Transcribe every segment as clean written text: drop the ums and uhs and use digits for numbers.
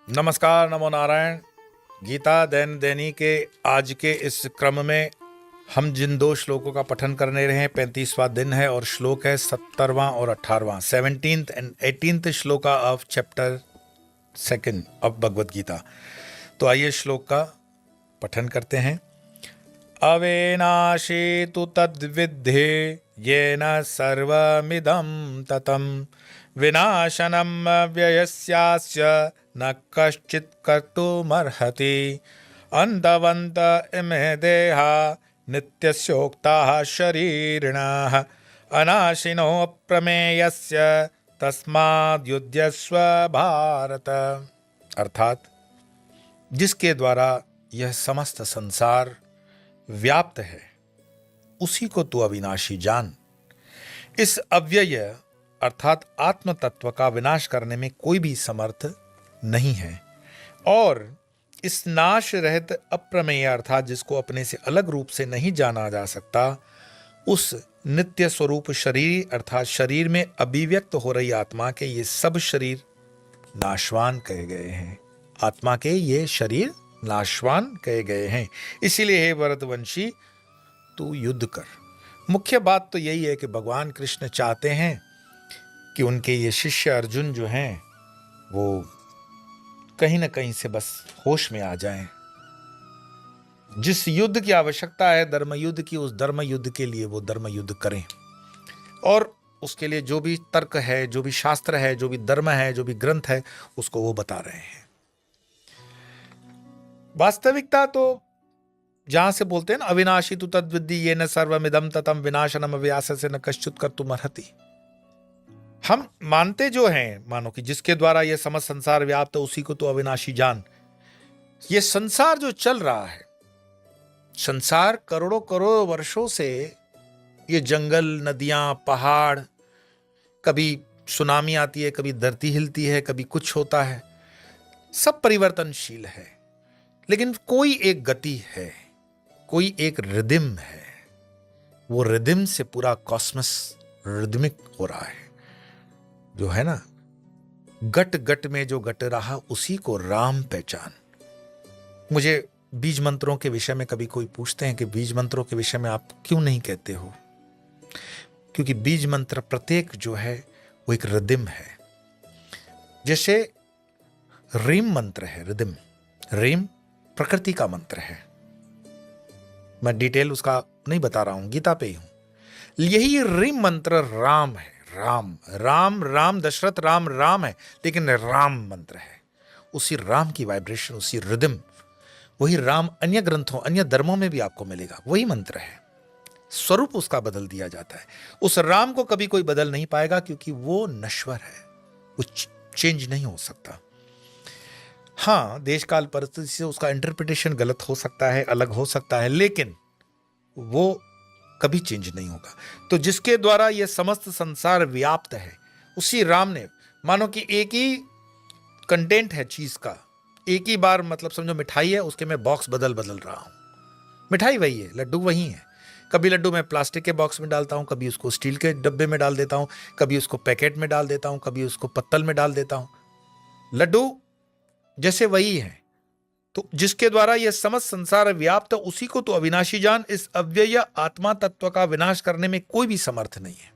नमस्कार, नमो नारायण। गीता दैन दैनी के आज के इस क्रम में हम जिन दो श्लोकों का पठन करने रहे हैं, 35वां दिन है और श्लोक है 17वां और 18वां, 17th and 18th shloka of chapter 2 of Bhagavad Gita. तो आइए श्लोक का पठन करते हैं। अविनाशी तु तद्विद्धि येन सर्वमिदं ततं विनाशनम् अव्ययस्यास्य न कश्चित् कर्तुमर्हति। अन्तवन्त इमे देहा नित्यस्योक्ताः शरीरिणः अनाशिनो अप्रमेयस्य तस्माद्युध्यस्व भारत। अर्थात जिसके द्वारा यह समस्त संसार व्याप्त है उसी को तू अविनाशी जान। इस अव्यय अर्थात आत्म तत्व का विनाश करने में कोई भी समर्थ नहीं है और इस नाश रहित अप्रमेय अर्थात जिसको अपने से अलग रूप से नहीं जाना जा सकता, उस नित्य स्वरूप शरीर अर्थात शरीर में अभिव्यक्त हो रही आत्मा के ये सब शरीर नाशवान कहे गए हैं। आत्मा के ये शरीर नाशवान कहे गए हैं। इसीलिए हे भरतवंशी तू युद्ध कर। मुख्य बात तो यही है कि भगवान कृष्ण चाहते हैं कि उनके ये शिष्य अर्जुन जो हैं वो कहीं ना कहीं से बस होश में आ जाएं। जिस युद्ध की आवश्यकता है धर्म युद्ध की, उस धर्म युद्ध के लिए वो धर्म युद्ध करें और उसके लिए जो भी तर्क है, जो भी शास्त्र है, जो भी धर्म है, जो भी ग्रंथ है, उसको वो बता रहे हैं। वास्तविकता तो जहां से बोलते हैं ना, अविनाशी तु तद्विद्धि येन सर्वमिदं ततं विनाशनम् अव्यास्य न कश्चित् कर्तुमर्हति। हम मानते जो हैं, मानो कि जिसके द्वारा यह समस्त संसार व्याप्त है उसी को तो अविनाशी जान। ये संसार जो चल रहा है, संसार करोड़ों करोड़ों वर्षों से ये जंगल, नदियां, पहाड़, कभी सुनामी आती है, कभी धरती हिलती है, कभी कुछ होता है, सब परिवर्तनशील है। लेकिन कोई एक गति है, कोई एक रिदम है। वो रिदम से पूरा कॉस्मस रिदमिक हो रहा है। जो है ना, गट गट में जो गट रहा उसी को राम पहचान। मुझे बीज मंत्रों के विषय में कभी कोई पूछते हैं कि बीज मंत्रों के विषय में आप क्यों नहीं कहते हो? क्योंकि बीज मंत्र प्रत्येक जो है वो एक रिदम है। जैसे रीम मंत्र है, रिदम। रीम प्रकृति का मंत्र है। मैं डिटेल उसका नहीं बता रहा हूं, गीता पे ही हूं। यही रीम मंत्र राम है। राम राम राम, दशरथ राम राम है, लेकिन राम मंत्र है। उसी राम की वाइब्रेशन, उसी रिदम, वही राम अन्य ग्रंथों, अन्य धर्मों में भी आपको मिलेगा। वही मंत्र है, स्वरूप उसका बदल दिया जाता है। उस राम को कभी कोई बदल नहीं पाएगा क्योंकि वो नश्वर है, वो चेंज नहीं हो सकता। हाँ, देश काल परिस्थिति से उसका इंटरप्रिटेशन गलत हो सकता है, अलग हो सकता है, लेकिन वो कभी चेंज नहीं होगा। तो जिसके द्वारा यह समस्त संसार व्याप्त है उसी राम ने, मानो कि एक ही कंटेंट है चीज का, एक ही बार, मतलब समझो मिठाई है, उसके मैं बॉक्स बदल रहा हूं। मिठाई वही है, लड्डू वही है। कभी लड्डू मैं प्लास्टिक के बॉक्स में डालता हूं, कभी उसको स्टील के डब्बे में डाल देता हूं, कभी उसको पैकेट में डाल देता हूं, कभी उसको पत्तल में डाल देता हूं। लड्डू जैसे वही है। तो जिसके द्वारा यह समस्त संसार व्याप्त, उसी को तो अविनाशी जान। इस अव्यय आत्मा तत्व का विनाश करने में कोई भी समर्थ नहीं है।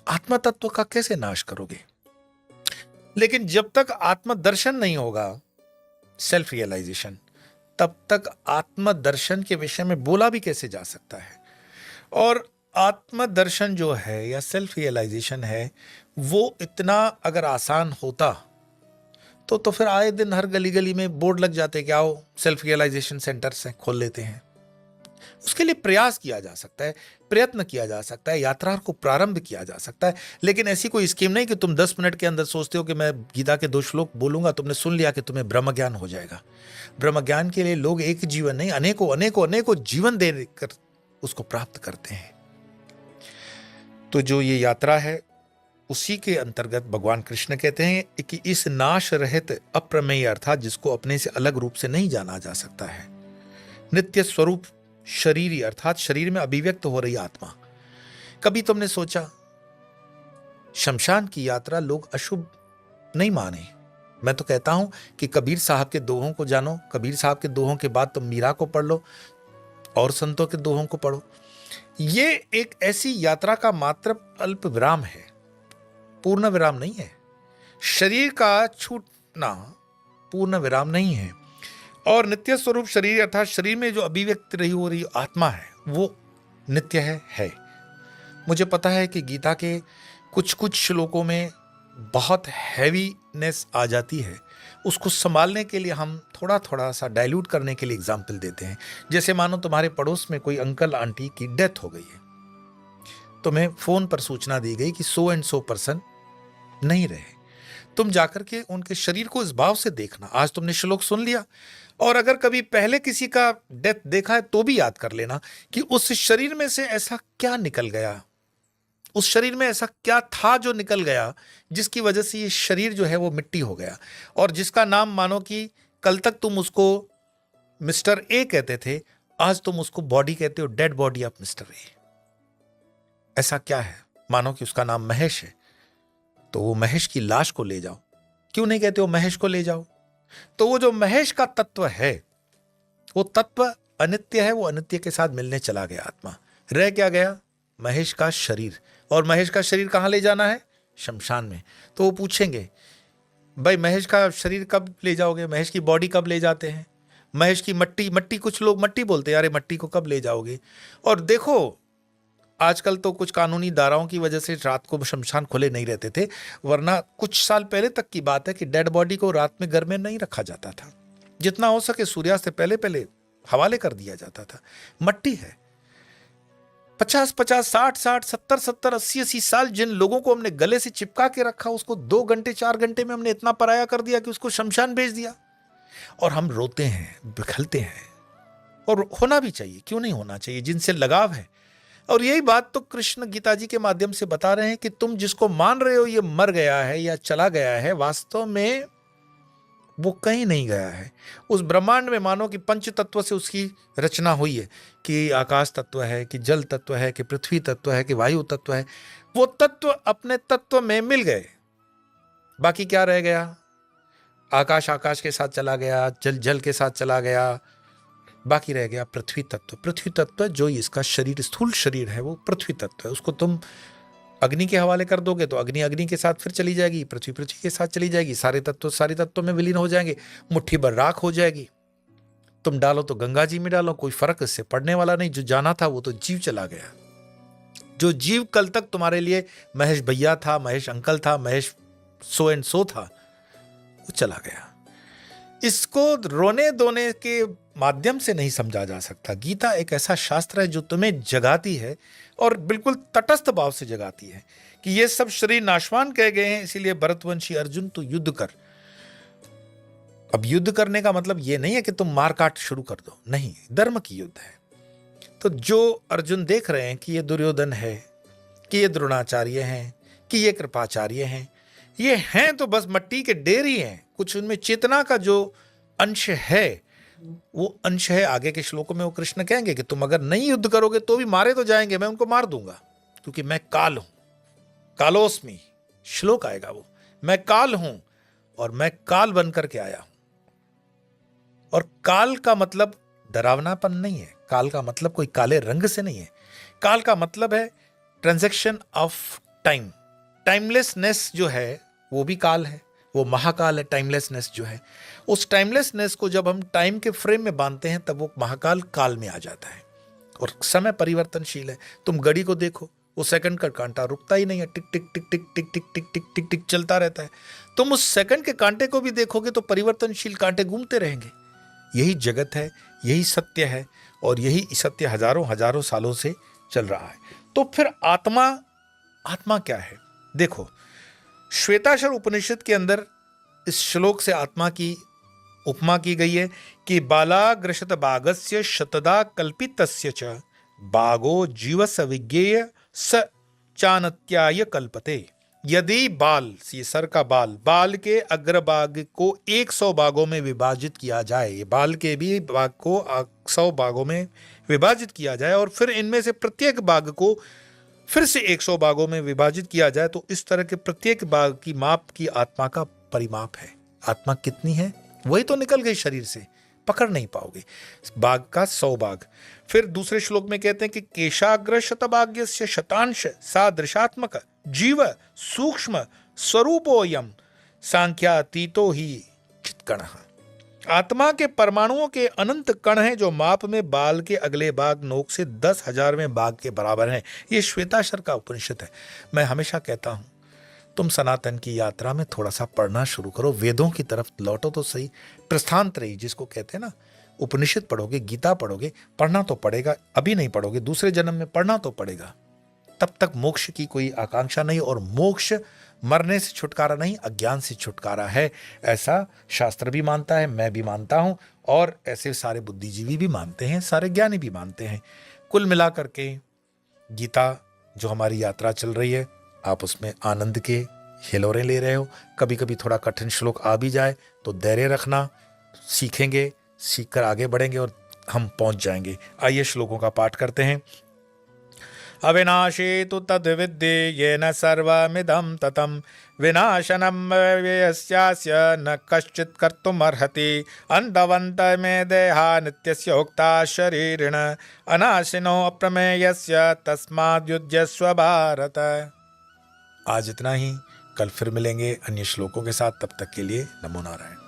आत्मा तत्व का कैसे नाश करोगे? लेकिन जब तक आत्म दर्शन नहीं होगा, सेल्फ रियलाइजेशन, तब तक आत्म दर्शन के विषय में बोला भी कैसे जा सकता है? और आत्म दर्शन जो है या सेल्फ रियलाइजेशन है, वो इतना अगर आसान होता तो फिर आए दिन हर गली गली में बोर्ड लग जाते कि आओ सेल्फ रियलाइजेशन सेंटर से खोल लेते हैं। उसके लिए प्रयास किया जा सकता है, प्रयत्न किया जा सकता है, यात्रा को प्रारंभ किया जा सकता है। लेकिन ऐसी कोई स्कीम नहीं कि तुम 10 मिनट के अंदर सोचते हो कि मैं गीता के 2 श्लोक बोलूंगा, तुमने सुन लिया कि तुम्हें ब्रह्म ज्ञान हो जाएगा। ब्रह्म ज्ञान के लिए लोग एक जीवन नहीं, अनेकों अनेकों अनेकों जीवन देकर उसको प्राप्त करते हैं। तो जो ये यात्रा है उसी के अंतर्गत भगवान कृष्ण कहते हैं कि इस नाश रहित अप्रमेय अर्थात जिसको अपने से अलग रूप से नहीं जाना जा सकता है, नित्य स्वरूप शरीरी अर्थात शरीर में अभिव्यक्त हो रही आत्मा। कभी तुमने सोचा शमशान की यात्रा लोग अशुभ नहीं माने, मैं तो कहता हूं कि कबीर साहब के दोहों को जानो, कबीर साहब के दोहों के बाद तुम मीरा को पढ़ लो और संतों के दोहों को पढ़ो। ये एक ऐसी यात्रा का मात्र अल्प विराम है, पूर्ण विराम नहीं है। शरीर का छूटना पूर्ण विराम नहीं है। और नित्य स्वरूप शरीर अर्थात शरीर में जो अभिव्यक्त रही हो रही आत्मा है वो नित्य है। मुझे पता है कि गीता के कुछ कुछ श्लोकों में बहुत हैवीनेस आ जाती है, उसको संभालने के लिए हम थोड़ा थोड़ा सा डाइल्यूट करने के लिए एग्जाम्पल देते हैं। जैसे मानो तुम्हारे पड़ोस में कोई अंकल आंटी की डेथ हो गई है, तुम्हें फोन पर सूचना दी गई कि सो एंड सो पर्सन नहीं रहे, तुम जाकर के उनके शरीर को इस भाव से देखना। आज तुमने श्लोक सुन लिया, और अगर कभी पहले किसी का डेथ देखा है तो भी याद कर लेना कि उस शरीर में से ऐसा क्या निकल गया, उस शरीर में ऐसा क्या था जो निकल गया जिसकी वजह से ये शरीर जो है वो मिट्टी हो गया, और जिसका नाम मानो कि कल तक तुम उसको मिस्टर ए कहते थे, आज तुम उसको बॉडी कहते हो, dead body of mister A. ऐसा क्या है? मानो कि उसका नाम महेश है, तो वो महेश की लाश को ले जाओ। क्यों नहीं कहते हो महेश को ले जाओ? तो वो जो महेश का तत्व है, वो तत्व अनित्य है, वो अनित्य के साथ मिलने चला गया आत्मा। रह क्या गया? महेश का शरीर। और महेश का शरीर कहां ले जाना है? शमशान में। तो वो पूछेंगे भाई महेश का शरीर कब ले जाओगे, महेश की बॉडी कब ले जाते हैं, महेश की मट्टी, मट्टी कुछ लोग मट्टी बोलते हैं, अरे मट्टी को कब ले जाओगे? और देखो आजकल तो कुछ कानूनी धाराओं की वजह से रात को शमशान खुले नहीं रहते थे, वरना कुछ साल पहले तक की बात है कि डेड बॉडी को रात में घर में नहीं रखा जाता था, जितना हो सके सूर्यास्त से पहले पहले हवाले कर दिया जाता था। मट्टी है। 50-50, 60-60, 70-70, 80-80 साल जिन लोगों को हमने गले से चिपका के रखा, उसको 2 घंटे 4 घंटे में हमने इतना पराया कर दिया कि उसको शमशान भेज दिया। और हम रोते हैं, बिखलते हैं, और होना भी चाहिए, क्यों नहीं होना चाहिए, जिनसे लगाव है। और यही बात तो कृष्ण गीता जी के माध्यम से बता रहे हैं कि तुम जिसको मान रहे हो ये मर गया है या चला गया है, वास्तव में वो कहीं नहीं गया है। उस ब्रह्मांड में मानो कि पंच तत्व से उसकी रचना हुई है, कि आकाश तत्व है, कि जल तत्व है, कि पृथ्वी तत्व है, कि वायु तत्व है। वो तत्व अपने तत्व में मिल गए, बाकी क्या रह गया? आकाश आकाश के साथ चला गया, जल जल के साथ चला गया, बाकी रह गया पृथ्वी तत्व। पृथ्वी तत्व जो इसका शरीर, स्थूल शरीर है, वो पृथ्वी तत्व है। उसको तुम अग्नि के हवाले कर दोगे तो अग्नि अग्नि के साथ फिर चली जाएगी, पृथ्वी पृथ्वी के साथ चली जाएगी, सारे तत्व में विलीन हो जाएंगे, मुट्ठी भर राख हो जाएगी। तुम डालो तो गंगा जी में डालो, कोई फर्क इससे पड़ने वाला नहीं। जो जाना था वो तो जीव चला गया। जो जीव कल तक तुम्हारे लिए महेश भैया था, महेश अंकल था, महेश सो एंड सो था, वो चला गया। इसको रोने धोने के माध्यम से नहीं समझा जा सकता। गीता एक ऐसा शास्त्र है जो तुम्हें जगाती है, और बिल्कुल तटस्थ भाव से जगाती है कि ये सब शरीर नाशवान कहे गए हैं, इसीलिए भरतवंशी अर्जुन तू युद्ध कर। अब युद्ध करने का मतलब ये नहीं है कि तुम मार काट शुरू कर दो, नहीं, धर्म की युद्ध है। तो जो अर्जुन देख रहे हैं कि ये दुर्योधन है, कि ये द्रोणाचार्य हैं, कि ये कृपाचार्य हैं, ये हैं तो बस मट्टी के ढेर ही हैं। कुछ उनमें चेतना का जो अंश है वो अंश है। आगे के श्लोकों में वो कृष्ण कहेंगे कि तुम अगर नहीं युद्ध करोगे तो भी मारे तो जाएंगे, मैं उनको मार दूंगा, क्योंकि मैं काल हूं, कालोस्मी श्लोक आएगा वो, मैं काल हूं और मैं काल बन करके आया हूं। और काल का मतलब डरावनापन नहीं है, काल का मतलब कोई काले रंग से नहीं है। काल का मतलब है ट्रांजैक्शन ऑफ टाइम। टाइमलेसनेस जो है वो भी काल है, वो महाकाल है। टाइमलेसनेस जो है, उस टाइमलेसनेस को जब हम टाइम के फ्रेम में बांधते हैं तब वो महाकाल काल में आ जाता है। और समय परिवर्तनशील है। तुम घड़ी को देखो, वो सेकंड का कांटा रुकता ही नहीं है, टिक टिक टिक टिक टिक टिक टिक टिक टिक टिक चलता रहता है। तुम उस सेकंड के कांटे को भी देखोगे तो परिवर्तनशील कांटे घूमते रहेंगे। यही जगत है, यही सत्य है, और यही सत्य हजारों हजारों सालों से चल रहा है। तो फिर आत्मा, आत्मा क्या है? देखो, श्वेताक्षर उपनिषद के अंदर इस श्लोक से आत्मा की उपमा की गई है कि बालाग्रशत बागस्य शतदा कल्पितस्य च बागो जीवस विज्ञेय स चानत्याय कल्पते। यदि बाल, ये सर का बाल के अग्रभाग को 100 भागों में विभाजित किया जाए, ये बाल के भी भाग को 100 भागों में विभाजित किया जाए, और फिर इनमें से प्रत्येक भाग को फिर से 100 भागों में विभाजित किया जाए, तो इस तरह के प्रत्येक भाग की माप की आत्मा का परिमाप है। आत्मा कितनी है, वही तो निकल गई शरीर से, पकड़ नहीं पाओगे। बाघ का 100 बाघ। फिर दूसरे श्लोक में कहते हैं कि केशाग्र शतभाग्यस्य शतांश सादृशात्मक जीव सूक्ष्म स्वरूपोयम सांख्यातीतो ही चित्कणः। आत्मा के परमाणुओं के अनंत कण हैं जो माप में बाल के अगले बाघ नोक से 10,000वें बाघ के बराबर हैं। ये श्वेताश्वर का उपनिषद है। मैं हमेशा कहता हूं, तुम सनातन की यात्रा में थोड़ा सा पढ़ना शुरू करो, वेदों की तरफ लौटो तो सही। प्रस्थानत्रयी जिसको कहते हैं ना, उपनिषद पढ़ोगे, गीता पढ़ोगे, पढ़ना तो पड़ेगा। अभी नहीं पढ़ोगे, दूसरे जन्म में पढ़ना तो पड़ेगा। तब तक मोक्ष की कोई आकांक्षा नहीं, और मोक्ष मरने से छुटकारा नहीं, अज्ञान से छुटकारा है। ऐसा शास्त्र भी मानता है, मैं भी मानता हूं, और ऐसे सारे बुद्धिजीवी भी मानते हैं, सारे ज्ञानी भी मानते हैं। कुल मिलाकर के गीता जो हमारी यात्रा चल रही है, आप उसमें आनंद के हिलोरे ले रहे हो। कभी कभी थोड़ा कठिन श्लोक आ भी जाए तो धैर्य रखना, सीखेंगे, सीखकर आगे बढ़ेंगे और हम पहुंच जाएंगे। आइए श्लोकों का पाठ करते हैं। अविनाशी तु तद्विद्धि येन सर्वमिदं ततं विनाशनं व्यस्यास्य न कश्चित् कर्तुमर्हति। अन्धवन्तः मे देहा नित्यस्य उक्ता शरीरिण अनाशिनो अप्रमेयस्य तस्माद् युध्यस्व भारत। आज इतना ही, कल फिर मिलेंगे अन्य श्लोकों के साथ। तब तक के लिए नमो नारायण।